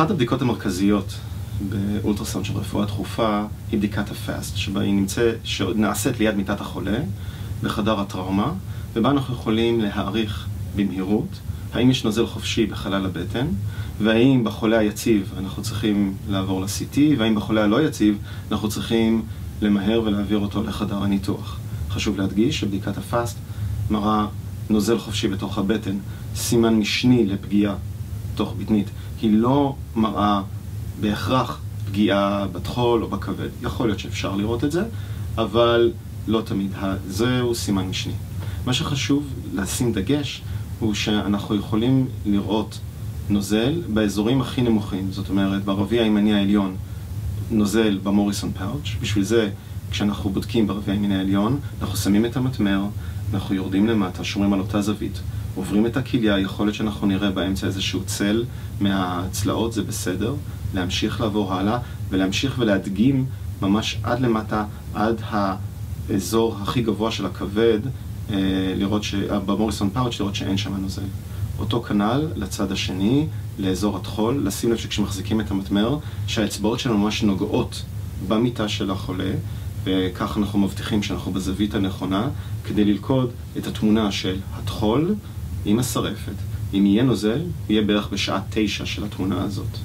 אחת הבדיקות המרכזיות באולטרסאונד של רפואה דחופה היא בדיקת הפאסט, שבה היא נעשית ליד מיטת החולה בחדר הטראומה, ובה אנחנו יכולים להעריך במהירות האם יש נוזל חופשי בחלל הבטן, והאם בחולה היציב אנחנו צריכים לעבור ל-CT, והאם בחולה הלא יציב אנחנו צריכים למהר ולהעביר אותו לחדר הניתוח. חשוב להדגיש שבדיקת הפאסט מראה נוזל חופשי בתוך הבטן, סימן משני לפגיעה תוך בטנית. היא לא מראה בהכרח פגיעה בטחול או בכבד. יכול להיות שאפשר לראות את זה, אבל לא תמיד. זהו סימן משני. מה שחשוב לשים דגש הוא שאנחנו יכולים לראות נוזל באזורים הכי נמוכים. זאת אומרת, ברביע הימני העליון נוזל במוריסון פאוץ'. בשביל זה, כשאנחנו בודקים ברביע הימני העליון, אנחנו שמים את המטמר, אנחנו יורדים למטה, שומרים על אותה זווית, עוברים את הכליה, יכול להיות שאנחנו נראה באמצע איזשהו צל מהצלעות, זה בסדר, להמשיך לעבור הלאה ולהמשיך ולהדגים ממש עד למטה, עד האזור הכי גבוה של הכבד, לראות במוריסון פאוץ' לראות שאין שם נוזל. אותו כנ"ל לצד השני, לאזור הטחול, לשים לב שכשמחזיקים את המטמר, שהאצבעות שלנו ממש נוגעות במיטה של החולה, וכך אנחנו מבטיחים שאנחנו בזווית הנכונה, כדי ללכוד את התמונה של הטחול עם השרפת. אם יהיה נוזל, יהיה בערך בשעה 9 של התמונה הזאת.